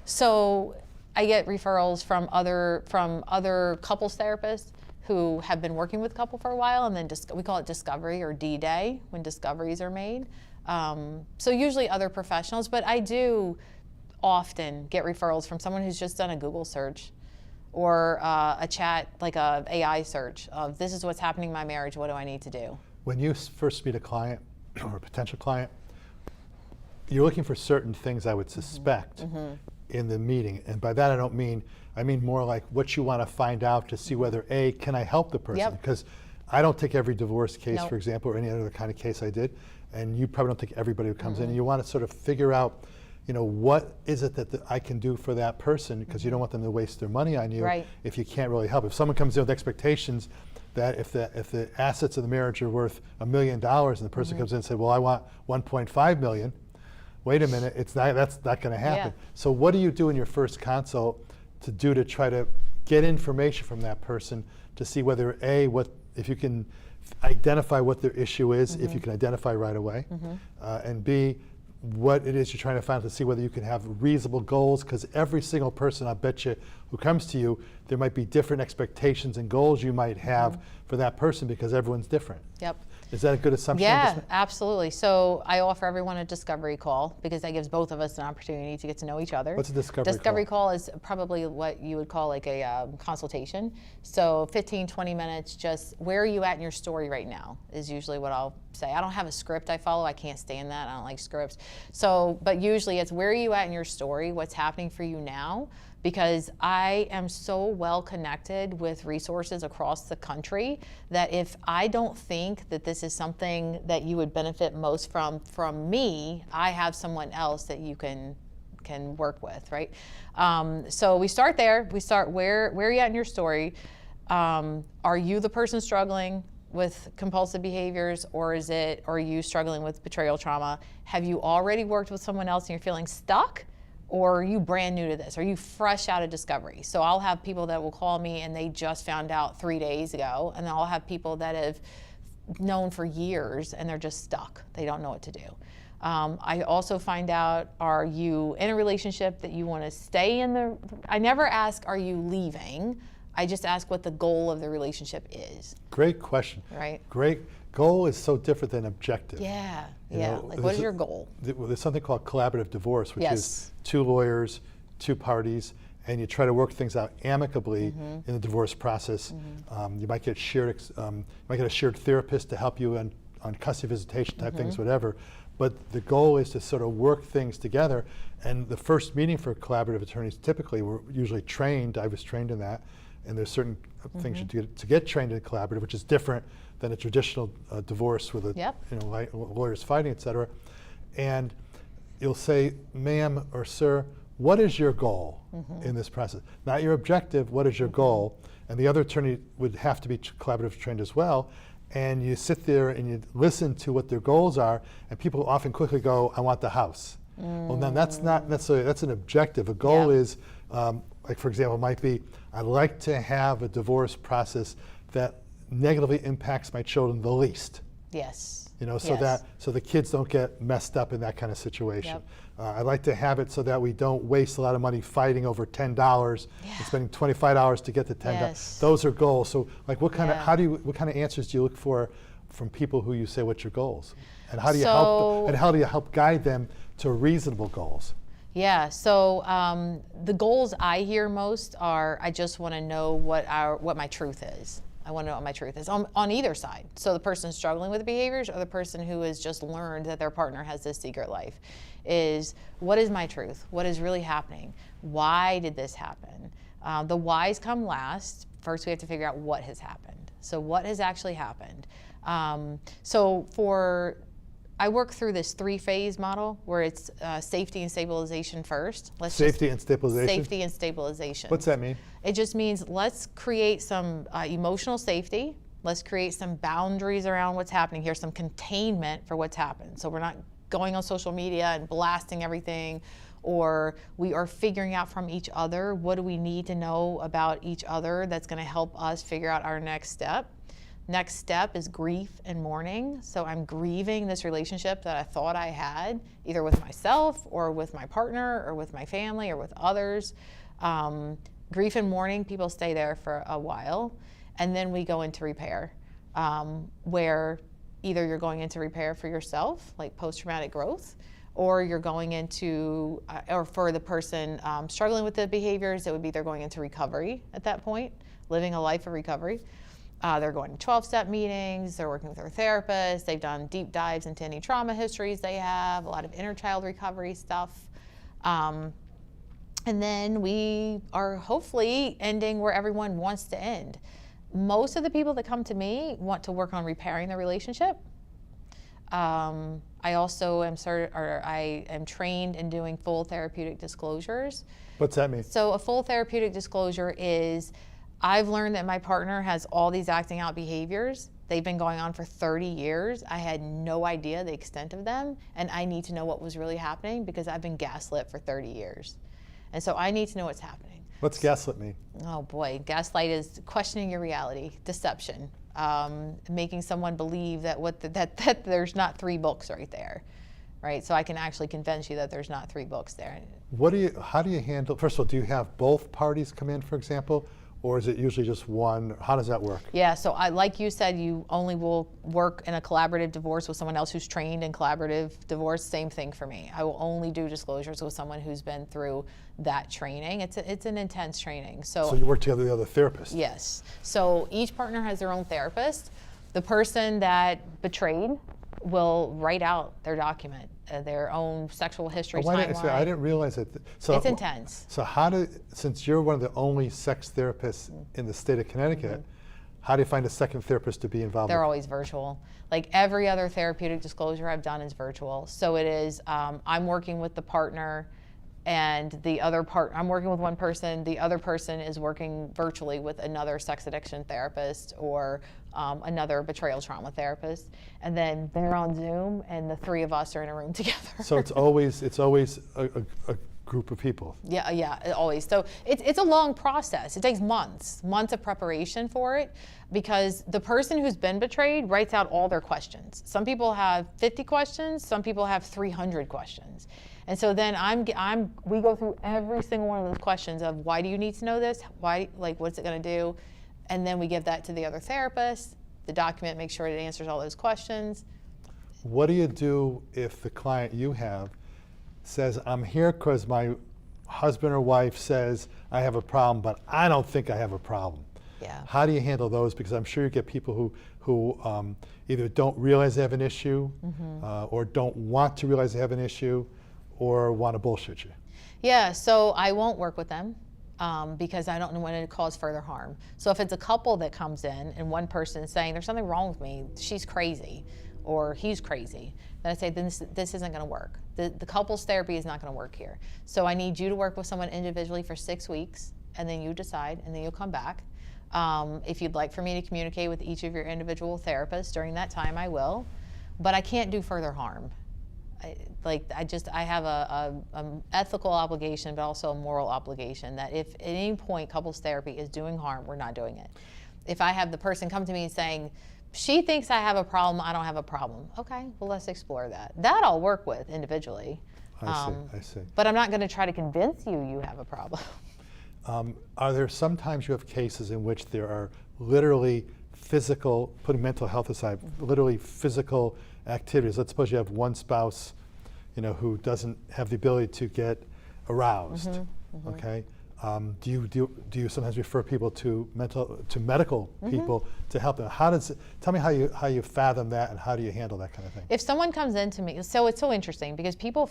So I get referrals from other couples therapists who have been working with a couple for a while, and then we call it discovery or D-Day when discoveries are made. So usually other professionals, but I do often get referrals from someone who's just done a Google search or a chat, like a AI search of this is what's happening in my marriage, what do I need to do? When you first meet a client or a potential client, you're looking for certain things I would suspect in the meeting. And by that I mean more like what you want to find out to see whether A, can I help the person? Yep. Because I don't take every divorce case, Nope. for example, or any other kind of case I did, and you probably don't take everybody who comes in. And you want to sort of figure out, you know, what is it that I can do for that person, because you don't want them to waste their money on you Right. if you can't really help. If someone comes in with expectations that if the assets of the marriage are worth $1 million and the person comes in and says, well, I want 1.5 million, wait a minute, that's not going to happen. Yeah. So what do you do in your first consult to try to get information from that person to see whether A, if you can identify what their issue is, if you can identify right away, and B, what it is you're trying to find out to see whether you can have reasonable goals, because every single person, I bet you, who comes to you, there might be different expectations and goals you might have for that person because everyone's different. Yep. Is that a good assumption? Yeah, absolutely. So I offer everyone a discovery call because that gives both of us an opportunity to get to know each other. What's a discovery call? Discovery call is probably what you would call like a consultation. So 15, 20 minutes, just where are you at in your story right now is usually what I'll say. I don't have a script I follow. I can't stand that. I don't like scripts. So, but usually it's where are you at in your story, what's happening for you now, because I am so well connected with resources across the country that if I don't think that this is something that you would benefit most from me, I have someone else that you can work with, right? So we start there. We start where are you at in your story? Are you the person struggling with compulsive behaviors, or are you struggling with betrayal trauma? Have you already worked with someone else and you're feeling stuck? Or are you brand new to this? Are you fresh out of discovery? So I'll have people that will call me and they just found out 3 days ago, and then I'll have people that have known for years and they're just stuck. They don't know what to do. I also find out, are you in a relationship that you want to stay in I never ask, are you leaving? I just ask what the goal of the relationship is. Great question. Right. Great. Goal is so different than objective. Yeah, You yeah. know, Like, what is your goal? There's something called collaborative divorce, which Yes. is 2 lawyers, 2 parties, and you try to work things out amicably in the divorce process. You might get a shared therapist to help you on custody visitation type things, whatever. But the goal is to sort of work things together. And the first meeting for collaborative attorneys, typically we're usually trained. I was trained in that. And there's certain things you do to get trained in collaborative, which is different than a traditional divorce with lawyers fighting, et cetera. And you'll say, ma'am or sir, what is your goal in this process? Not your objective, what is your goal? And the other attorney would have to be collaborative trained as well. And you sit there and you listen to what their goals are, and people often quickly go, I want the house. Well, then that's not necessarily, that's an objective. A goal is, like for example, might be, I'd like to have a divorce process that negatively impacts my children the least. Yes. You know, so the kids don't get messed up in that kind of situation. I'd like to have it so that we don't waste a lot of money fighting over $10 and spending $25 to get the $10. Those are goals. So, like, what kind of what kind of answers do you look for from people who you say what's your goals, and how do you help guide them to reasonable goals? Yeah. So the goals I hear most are, I just want to know what my truth is. I want to know what my truth is on either side. So the person struggling with the behaviors or the person who has just learned that their partner has this secret life is, what is my truth? What is really happening? Why did this happen? The whys come last. First, we have to figure out what has happened. So what has actually happened? I work through this 3-phase model where it's safety and stabilization first. Safety and stabilization. What's that mean? It just means let's create some emotional safety. Let's create some boundaries around what's happening here, some containment for what's happened. So we're not going on social media and blasting everything, or we are figuring out from each other, what do we need to know about each other that's going to help us figure out our next step. Next step is grief and mourning. So I'm grieving this relationship that I thought I had, either with myself or with my partner or with my family or with others. Grief and mourning, people stay there for a while. And then we go into repair, where either you're going into repair for yourself, like post-traumatic growth, or you're going into, or for the person struggling with the behaviors, it would be they're going into recovery at that point, living a life of recovery. They're going to 12-step meetings, they're working with their therapist, they've done deep dives into any trauma histories they have, a lot of inner child recovery stuff. And then we are hopefully ending where everyone wants to end. Most of the people that come to me want to work on repairing their relationship. I also am trained in doing full therapeutic disclosures. What's that mean? So a full therapeutic disclosure is, I've learned that my partner has all these acting out behaviors. They've been going on for 30 years. I had no idea the extent of them, and I need to know what was really happening because I've been gaslit for 30 years. And so I need to know what's happening. What's gaslit mean? Oh boy, gaslight is questioning your reality, deception, making someone believe that that there's not 3 books right there, right? So I can actually convince you that there's not 3 books there. How do you handle, first of all, do you have both parties come in, for example? Or is it usually just one? How does that work? Yeah, so like you said, you only will work in a collaborative divorce with someone else who's trained in collaborative divorce. Same thing for me. I will only do disclosures with someone who's been through that training. It's an intense training. So you work together with the other therapist? Yes. So each partner has their own therapist. The person that betrayed will write out their document, their own sexual history timeline. I didn't realize that. So it's intense. So since you're one of the only sex therapists in the state of Connecticut, how do you find a second therapist to be involved? They're always virtual. Like every other therapeutic disclosure I've done is virtual. So it is, I'm working with the partner, and I'm working with one person, the other person is working virtually with another sex addiction therapist or another betrayal trauma therapist. And then they're on Zoom and the 3 of us are in a room together. So it's always a group of people. Yeah, always. So it's a long process. It takes months of preparation for it, because the person who's been betrayed writes out all their questions. Some people have 50 questions, some people have 300 questions. And so then we go through every single one of those questions of, why do you need to know this? Why, what's it going to do? And then we give that to the other therapist. The document makes sure it answers all those questions. What do you do if the client you have says, I'm here because my husband or wife says, I have a problem, but I don't think I have a problem. Yeah. How do you handle those? Because I'm sure you get people who either don't realize they have an issue, or don't want to realize they have an issue, or want to bullshit you. Yeah, so I won't work with them because I don't want to cause further harm. So if it's a couple that comes in and one person is saying, there's something wrong with me, she's crazy, or he's crazy, then I say, this isn't going to work. The couples therapy is not going to work here. So I need you to work with someone individually for 6 weeks, and then you decide, and then you'll come back. If you'd like for me to communicate with each of your individual therapists during that time, I will, but I can't do further harm. I have a ethical obligation, but also a moral obligation that if at any point couples therapy is doing harm, we're not doing it. If I have the person come to me and saying, she thinks I have a problem, I don't have a problem. Okay, well, let's explore that. That I'll work with individually. I see. But I'm not going to try to convince you have a problem. Are there sometimes you have cases in which there are literally physical, putting mental health aside, literally physical activities? Let's suppose you have one spouse, who doesn't have the ability to get aroused. Okay, do you sometimes refer people to medical people to help them? Tell me how you fathom that, and how do you handle that kind of thing? If someone comes into me, so it's so interesting because people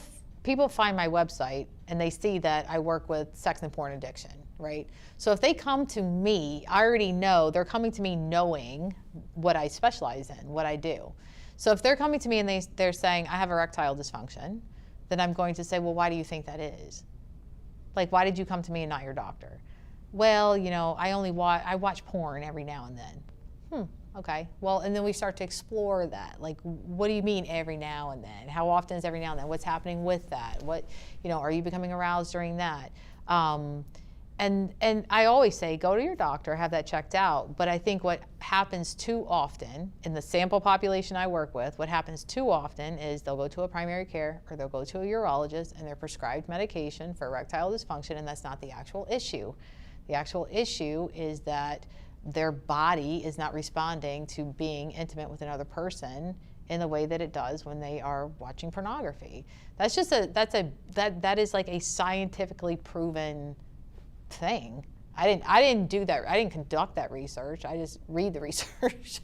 find my website and they see that I work with sex and porn addiction, right? So if they come to me, I already know they're coming to me knowing what I specialize in, what I do. So if they're coming to me and they're saying, I have erectile dysfunction, then I'm going to say, well, why do you think that is? Like, why did you come to me and not your doctor? Well, I watch porn every now and then. Okay. Well, and then we start to explore that. Like, what do you mean every now and then? How often is every now and then? What's happening with that? Are you becoming aroused during that? And I always say, go to your doctor, have that checked out. But I think what happens too often in the sample population I work with, what happens too often is they'll go to a primary care or they'll go to a urologist and they're prescribed medication for erectile dysfunction, and that's not the actual issue. The actual issue is that their body is not responding to being intimate with another person in the way that it does when they are watching pornography. That is like a scientifically proven thing. I didn't do that. I didn't conduct that research. I just read the research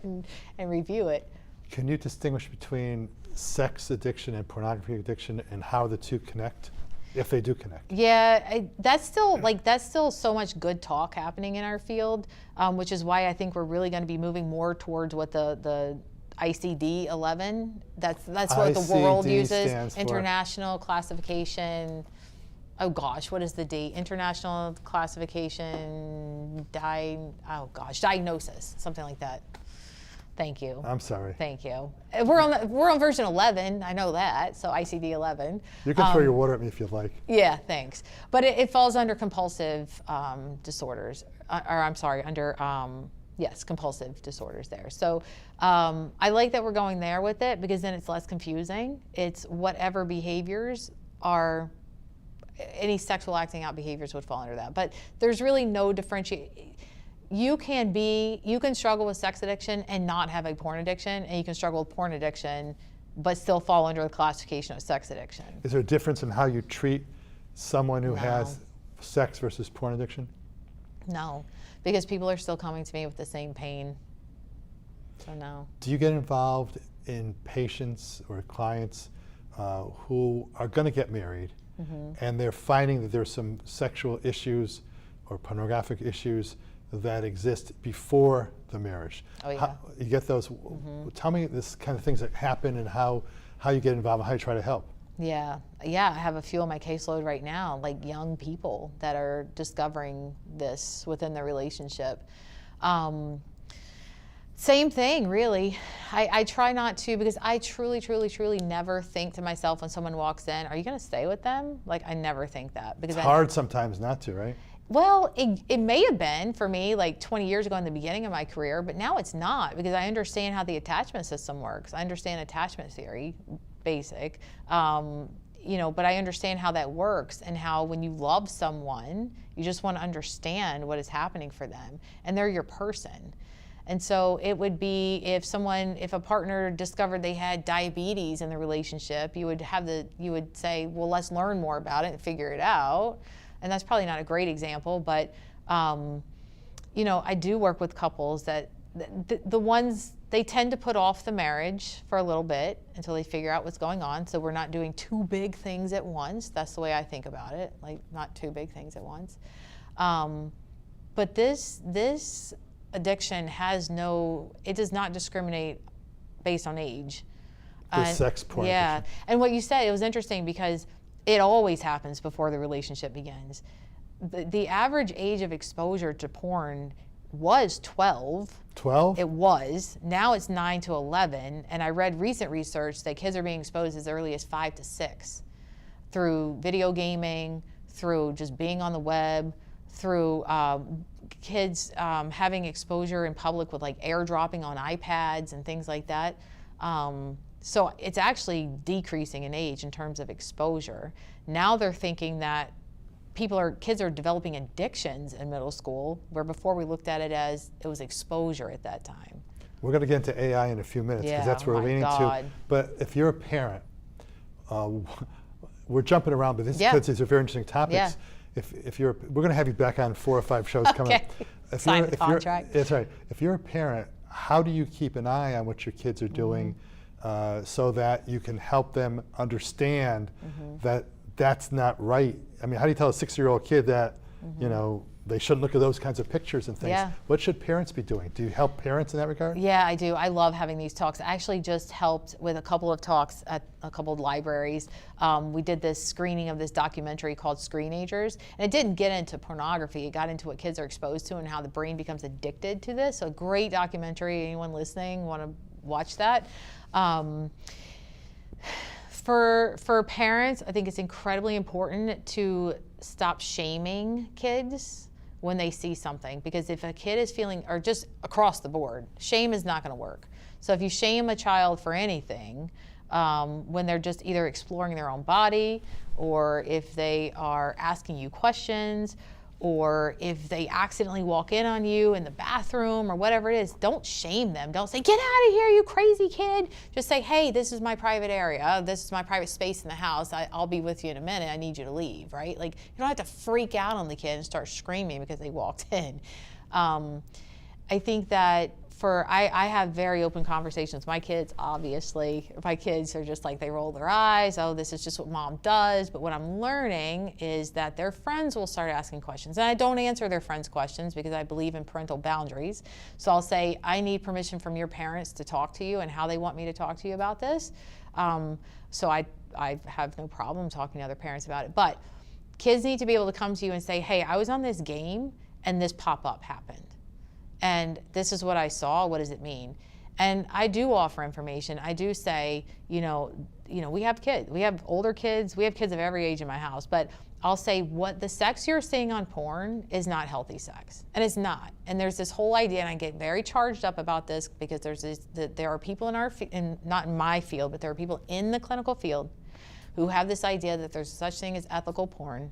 and review it. Can you distinguish between sex addiction and pornography addiction, and how the two connect, if they do connect? Yeah, that's still so much good talk happening in our field, which is why I think we're really going to be moving more towards what the ICD-11. That's what the world uses. International Classification. Oh gosh, what is the D? International Classification, Diagnosis, something like that. Thank you. I'm sorry. Thank you. We're on version 11. I know that. So ICD-11. You can throw your water at me if you'd like. Yeah, thanks. But it falls under compulsive disorders, yes, compulsive disorders there. So I like that we're going there with it because then it's less confusing. It's whatever behaviors are. Any sexual acting out behaviors would fall under that. But there's really no differentiation. You can struggle with sex addiction and not have a porn addiction, and you can struggle with porn addiction but still fall under the classification of sex addiction. Is there a difference in how you treat someone who has sex versus porn addiction? No, because people are still coming to me with the same pain. So no. Do you get involved in patients or clients who are going to get married, and they're finding that there's some sexual issues or pornographic issues that exist before the marriage? Oh yeah. You get those. Tell me this kind of things that happen and how you get involved and how you try to help. Yeah, I have a few on my caseload right now, like young people that are discovering this within their relationship. Same thing, really. I try not to, because I truly never think to myself when someone walks in, are you going to stay with them? Like, I never think that. Because it's hard sometimes not to, right? Well, it may have been for me like 20 years ago in the beginning of my career, but now it's not, because I understand how the attachment system works. I understand attachment theory, basic, but I understand how that works, and how when you love someone, you just want to understand what is happening for them, and they're your person. And so it would be if a partner discovered they had diabetes in the relationship, you would say, well, let's learn more about it and figure it out. And that's probably not a great example, but I do work with couples that the ones, they tend to put off the marriage for a little bit until they figure out what's going on. So we're not doing two big things at once. That's the way I think about it, like not two big things at once. But this addiction it does not discriminate based on age. The sex porn Yeah, addiction. and what you said, it was interesting because it always happens before the relationship begins. The average age of exposure to porn was 12. 12? It was. Now it's 9 to 11. And I read recent research that kids are being exposed as early as 5 to 6 through video gaming, through just being on the web, through kids having exposure in public with like airdropping on iPads and things like that. So it's actually decreasing in age in terms of exposure. Now they're thinking that kids are developing addictions in middle school, where before we looked at it as it was exposure at that time. We're going to get into AI in a few minutes because that's where we're leaning to. But if you're a parent, we're jumping around, but these are very interesting topics. Yeah. We're going to have you back on 4 or 5 shows coming up. Sign the contract. That's right. If you're a parent, how do you keep an eye on what your kids are doing so that you can help them understand that that's not right? I mean, how do you tell a 6-year-old kid that, they shouldn't look at those kinds of pictures and things? Yeah. What should parents be doing? Do you help parents in that regard? Yeah, I do. I love having these talks. I actually just helped with a couple of talks at a couple of libraries. We did this screening of this documentary called Screenagers, and it didn't get into pornography. It got into what kids are exposed to and how the brain becomes addicted to this. So great documentary. Anyone listening want to watch that? For parents, I think it's incredibly important to stop shaming kids when they see something, because if a kid is feeling, or just across the board, shame is not going to work. So if you shame a child for anything, when they're just either exploring their own body, or if they are asking you questions, or if they accidentally walk in on you in the bathroom or whatever it is, don't shame them. Don't say, get out of here, you crazy kid. Just say, hey, this is my private area. This is my private space in the house. I'll be with you in a minute. I need you to leave, right? Like, you don't have to freak out on the kid and start screaming because they walked in. I think that I have very open conversations. My kids, obviously, my kids are just like, they roll their eyes. Oh, this is just what mom does. But what I'm learning is that their friends will start asking questions. And I don't answer their friends' questions because I believe in parental boundaries. So I'll say, I need permission from your parents to talk to you and how they want me to talk to you about this. So I have no problem talking to other parents about it. But kids need to be able to come to you and say, hey, I was on this game and this pop-up happened. And this is what I saw. What does it mean? And I do offer information. I do say, we have kids. We have older kids. We have kids of every age in my house. But I'll say, what the sex you're seeing on porn is not healthy sex, and it's not. And there's this whole idea, and I get very charged up about this because there are people not in my field, but there are people in the clinical field who have this idea that there's such thing as ethical porn.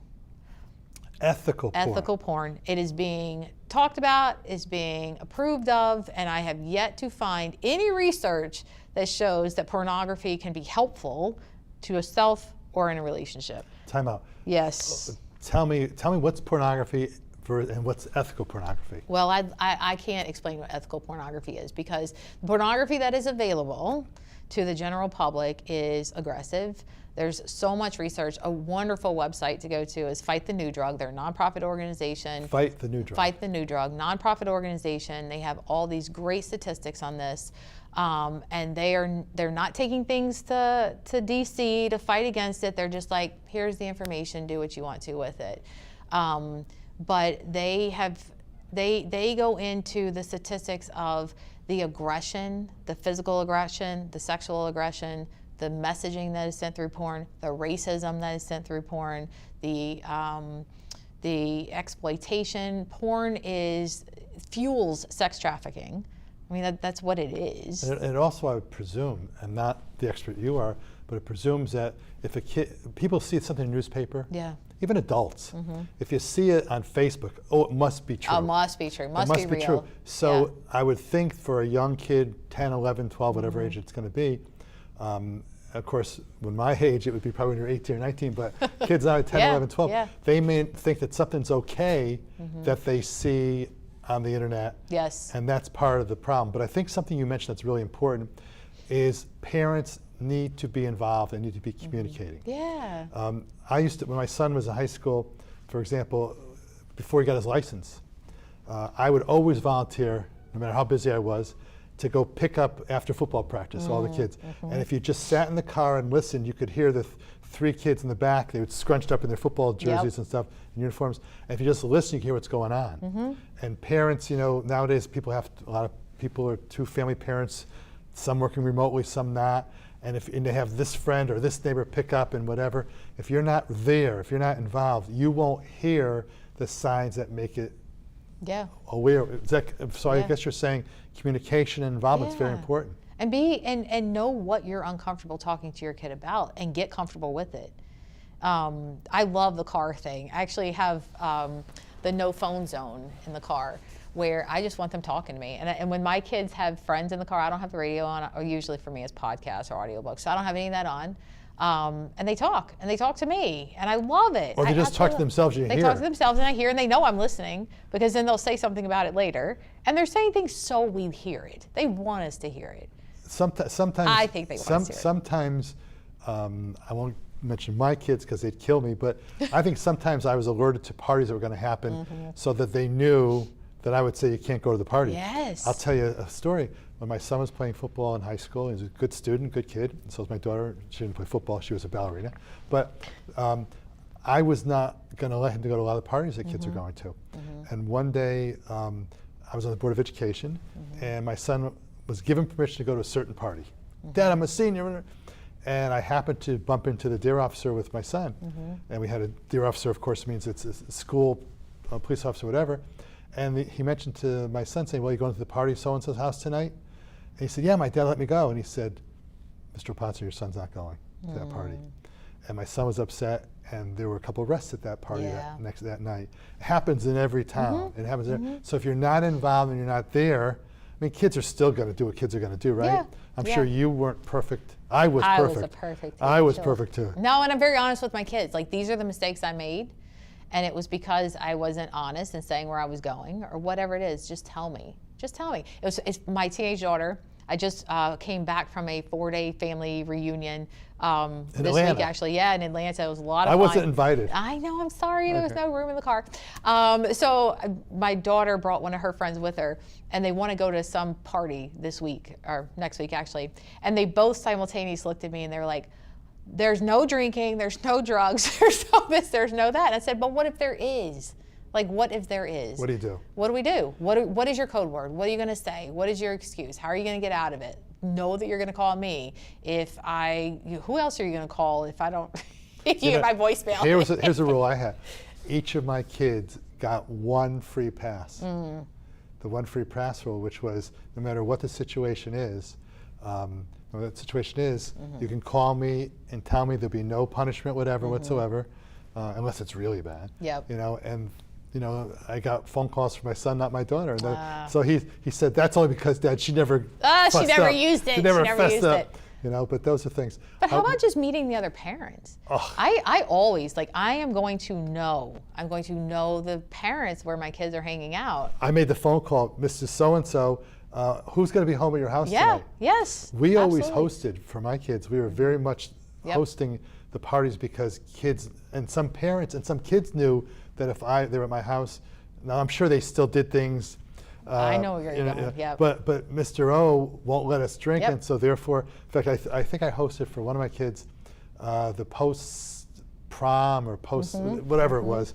Ethical porn. It is being talked about, is being approved of, and I have yet to find any research that shows that pornography can be helpful to a self or in a relationship. Time out. Yes. Tell me what's pornography and what's ethical pornography? Well, I can't explain what ethical pornography is, because the pornography that is available to the general public is aggressive. There's so much research. A wonderful website to go to is Fight the New Drug. They're a nonprofit organization. Fight the New Drug. Fight the New Drug, nonprofit organization. They have all these great statistics on this, and they're not taking things to DC to fight against it. They're just like, here's the information, do what you want to with it. But they go into the statistics of the aggression, the physical aggression, the sexual aggression, the messaging that is sent through porn, the racism that is sent through porn, the exploitation. Porn fuels sex trafficking. I mean, that's what it is. And also, I would presume, and not the expert you are, but it presumes that if people see something in the newspaper, yeah, even adults, if you see it on Facebook, oh, it must be true. Oh, must be true. Must be real. True. So I would think for a young kid, 10, 11, 12, whatever age it's going to be, of course, when my age, it would be probably when you're 18 or 19, but kids now at 10, 11, 12, they may think that something's okay that they see on the internet. Yes. And that's part of the problem. But I think something you mentioned that's really important is parents need to be involved and need to be communicating. Yeah. I used to, when my son was in high school, for example, before he got his license, I would always volunteer, no matter how busy I was, to go pick up after football practice all the kids. And if you just sat in the car and listened, you could hear the three kids in the back. They were scrunched up in their football jerseys and stuff, and uniforms. And if you just listen, you can hear what's going on. And parents, you know, nowadays people have, a lot of people are two-family parents, some working remotely, some not. And if they have this friend or this neighbor pick up and whatever, if you're not there, if you're not involved, you won't hear the signs that make it aware. So I guess you're saying communication and involvement is very important. And and know what you're uncomfortable talking to your kid about and get comfortable with it. I love the car thing. I actually have the no phone zone in the car where I just want them talking to me. And when my kids have friends in the car, I don't have the radio on, or usually for me it's podcasts or audiobooks, so I don't have any of that on. And they talk to me, and I love it. Or they just talk to themselves, They talk to themselves, and I hear, and they know I'm listening, because then they'll say something about it later. And they're saying things so we hear it. They want us to hear it. Sometimes I think they want us to hear it. Sometimes, I won't mention my kids because they'd kill me, but I think sometimes I was alerted to parties that were going to happen so that they knew that I would say you can't go to the party. Yes. I'll tell you a story. When my son was playing football in high school, he was a good student, good kid, and so was my daughter. She didn't play football, she was a ballerina. But I was not going to let him to go to a lot of parties that kids are going to. And one day, I was on the Board of Education, and my son was given permission to go to a certain party. Dad, I'm a senior. And I happened to bump into the DARE officer with my son. And we had a DARE officer, of course, means it's a school police officer, whatever. And he mentioned to my son, saying, well, you going to the party so-and-so's house tonight? And he said, yeah, my dad let me go. And he said, Mr. Potts, your son's not going to that party. And my son was upset, and there were a couple of arrests at that party that night. It happens in every town. It happens there. So if you're not involved and you're not there, I mean, kids are still going to do what kids are going to do, right? Yeah. I'm sure you weren't perfect. I was perfect. I was a perfect I was perfect too. No, and I'm very honest with my kids. Like, these are the mistakes I made. And it was because I wasn't honest in saying where I was going or whatever it is. Just tell me. Just tell me. It's my teenage daughter. I just came back from a 4-day family reunion this week, actually. Yeah, in Atlanta. It was a lot of fun. I wasn't invited. I know. I'm sorry. There was no room in the car. So my daughter brought one of her friends with her, and they want to go to some party this week, or next week, actually. And they both simultaneously looked at me, and they were like, there's no drinking, there's no drugs, there's no this, there's no that. And I said, but what if there is? Like, what if there is? What do you do? What do we do? What is your code word? What are you going to say? What is your excuse? How are you going to get out of it? Know that you're going to call me. Who else are you going to call if I don't, if you get my voicemail? Here's a rule I had. Each of my kids got one free pass. The one free pass rule, which was no matter what the situation is, you can call me and tell me there'll be no punishment, whatever, whatsoever, unless it's really bad. Yep. You know, and you know, I got phone calls from my son, not my daughter. And then, so he said, that's only because Dad, she never she never used it. She never used it. You know, but those are things. But how about just meeting the other parents? I always, like, I'm going to know the parents where my kids are hanging out. I made the phone call, Mrs. So-and-so, who's going to be home at your house tonight? Yes. We always hosted for my kids. We were very much hosting the parties because kids and some parents and some kids knew that if they were at my house, now I'm sure they still did things. I know where you're going. Yeah. But Mr. O won't let us drink, and so therefore, in fact, I think I hosted for one of my kids the post prom or post whatever it was,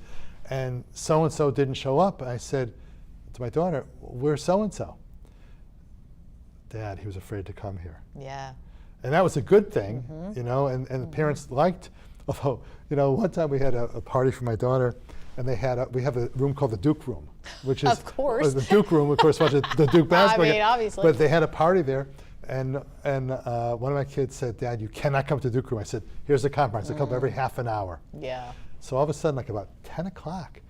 and so didn't show up. And I said to my daughter, "Where's so and so?" Dad, he was afraid to come here. Yeah. And that was a good thing, you know, and the parents liked, although, you know, one time we had a party for my daughter, and we have a room called the Duke Room, which is of course. The Duke Room, of course, was the Duke basketball game. I mean, obviously. But they had a party there, and one of my kids said, Dad, you cannot come to the Duke Room. I said, here's the compromise. I come every half an hour. Yeah. So all of a sudden, like about 10 o'clock,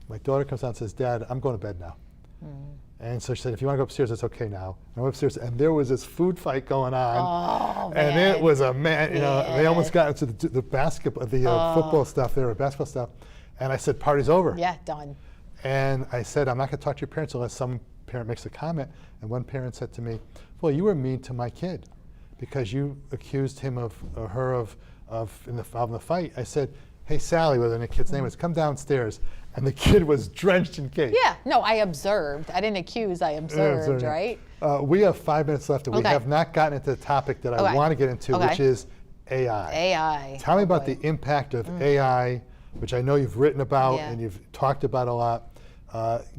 my daughter comes out and says, Dad, I'm going to bed now. And so she said, if you want to go upstairs, it's okay now. And I went upstairs, and there was this food fight going on. Oh, and man. it was a man, you know, they almost got into the basketball, the football stuff there, or basketball stuff. And I said, party's over. Yeah, done. And I said, I'm not going to talk to your parents unless some parent makes a comment. And one parent said to me, well, you were mean to my kid because you accused him of, or her of in the fight. I said, hey, Sally, whatever the kid's name was, come downstairs. And the kid was drenched in cake. Yeah, no, I observed. I didn't accuse, I observed, right? We have 5 minutes left, and we have not gotten into the topic that I want to get into, which is AI. AI. Tell me about the impact of AI, which I know you've written about and you've talked about a lot.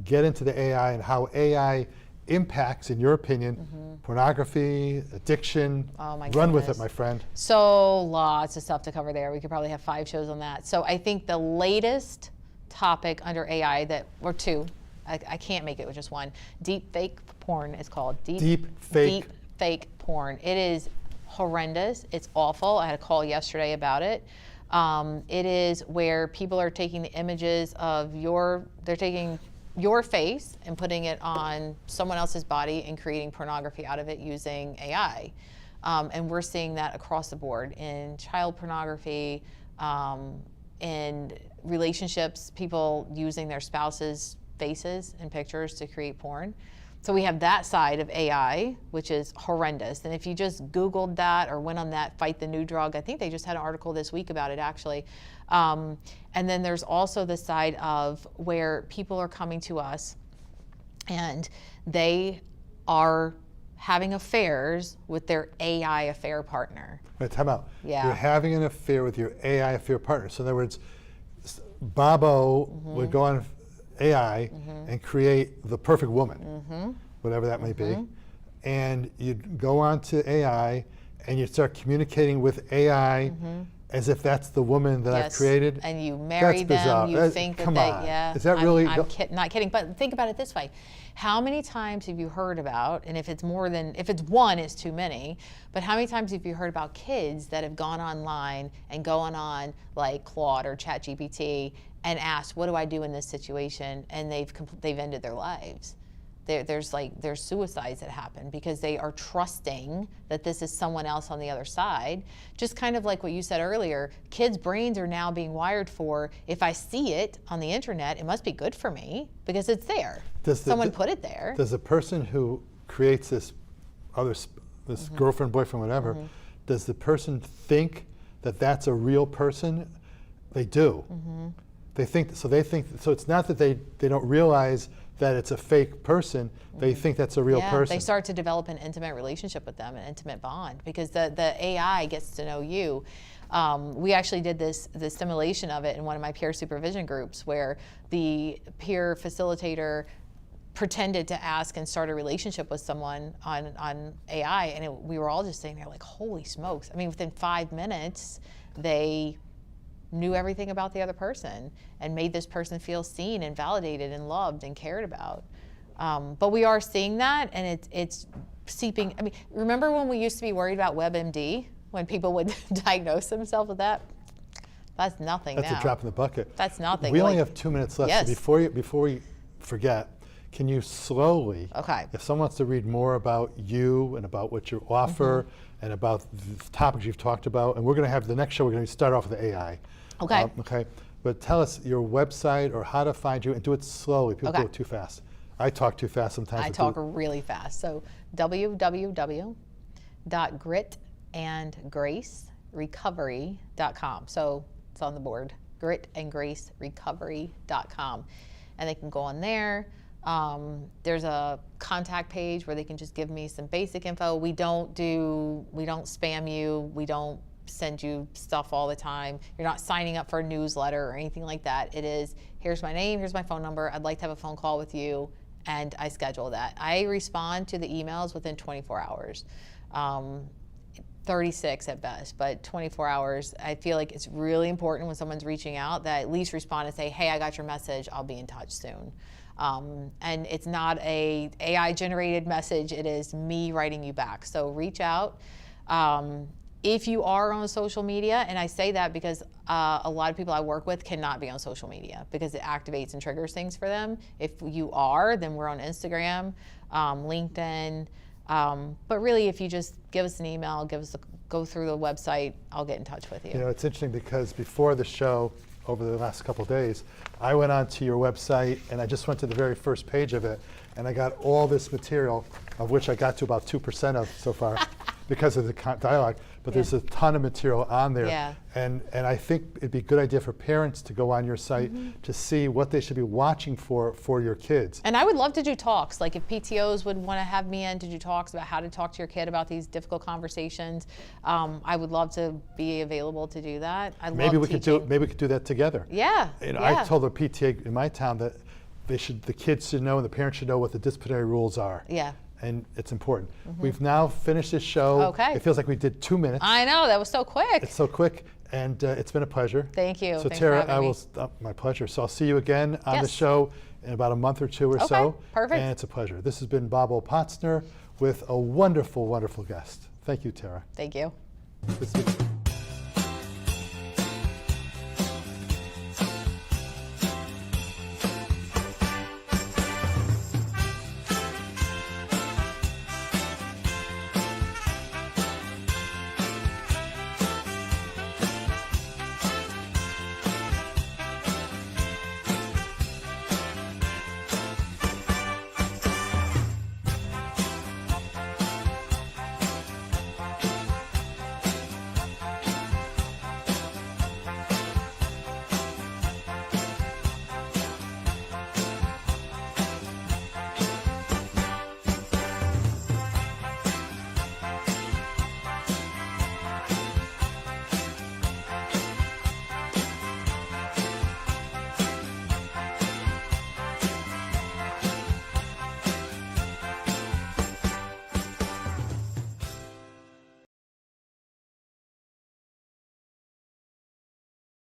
Get into the AI and how AI impacts, in your opinion, pornography, addiction. Oh my Run with goodness. it, my friend. So lots of stuff to cover there. We could probably have 5 shows on that. So I think the latest topic under AI that, or 2, I can't make it with just one. Deep fake porn is called. Deep fake porn. It is horrendous. It's awful. I had a call yesterday about it. It is where people are taking the images of they're taking your face and putting it on someone else's body and creating pornography out of it using AI. And we're seeing that across the board in child pornography, in relationships, people using their spouses' faces and pictures to create porn. So we have that side of AI, which is horrendous. And if you just Googled that or went on that Fight the New Drug, I think they just had an article this week about it, actually. And then there's also the side of where people are coming to us and they are having affairs with their AI affair partner. Wait, time out. Yeah. You're having an affair with your AI affair partner. So in other words, Bobo would go on AI and create the perfect woman, whatever that may be. And you'd go on to AI and you'd start communicating with AI as if that's the woman that I've created. And you marry them, bizarre. you think that they, yeah. Is that really? I'm not kidding, but think about it this way. How many times have you heard about, and if it's one, it's too many, but how many times have you heard about kids that have gone online and going on like Claude or ChatGPT and asked, what do I do in this situation? And they've ended their lives. There's suicides that happen because they are trusting that this is someone else on the other side. Just kind of like what you said earlier, kids' brains are now being wired for, if I see it on the internet, it must be good for me because it's there. Someone put it there. Does the person who creates this girlfriend, boyfriend, whatever, does the person think that that's a real person? They do. They think, so it's not that they don't realize that it's a fake person, they think that's a real person. They start to develop an intimate relationship with them, an intimate bond, because the AI gets to know you. We actually did this simulation of it in one of my peer supervision groups where the peer facilitator pretended to ask and start a relationship with someone on AI, and we were all just sitting there like, holy smokes. I mean, within 5 minutes, they knew everything about the other person and made this person feel seen and validated and loved and cared about. But we are seeing that, and it's seeping. I mean, remember when we used to be worried about WebMD, when people would diagnose themselves with that? That's nothing now. That's a drop in the bucket. That's nothing. We only have 2 minutes left, Yes. so before we forget, can you slowly, if someone wants to read more about you and about what you offer and about the topics you've talked about, and we're going to have the next show, we're going to start off with the AI. Okay. But tell us your website or how to find you, and do it slowly. People do it too fast. I talk too fast sometimes. I talk really fast. So www.gritandgracerecovery.com. So it's on the board, gritandgracerecovery.com. And they can go on there. There's a contact page where they can just give me some basic info. We don't spam you. We don't send you stuff all the time. You're not signing up for a newsletter or anything like that. It is, here's my name, here's my phone number. I'd like to have a phone call with you, and I schedule that. I respond to the emails within 24 hours. 36 at best, but 24 hours. I feel like it's really important when someone's reaching out that at least respond and say, hey, I got your message, I'll be in touch soon. And it's not a AI generated message, it is me writing you back. So reach out. if you are on social media, and I say that because a lot of people I work with cannot be on social media because it activates and triggers things for them. If you are, then we're on Instagram, LinkedIn. But really, if you just give us an email, go through the website, I'll get in touch with you. You know, it's interesting because before the show, over the last couple of days, I went onto your website and I just went to the very first page of it, and I got all this material, of which I got to about 2% of so far because of the dialogue. But there's a ton of material on there. Yeah. And I think it'd be a good idea for parents to go on your site to see what they should be watching for your kids. And I would love to do talks. Like if PTOs would want to have me in to do talks about how to talk to your kid about these difficult conversations, I would love to be available to do that. Maybe we could do that together. Yeah. You know, I told the PTA in my town that the kids should know and the parents should know what the disciplinary rules are. Yeah. And it's important. We've now finished this show. Okay. It feels like we did 2 minutes. I know, that was so quick. It's so quick, and it's been a pleasure. Thank you. So Thanks Tara, for having me. my pleasure. So I'll see you again on the Yes. show in about a month or two or so. Perfect. And it's a pleasure. This has been Beall-Potzner with a wonderful, wonderful guest. Thank you, Tara. Thank you. Good to meet you.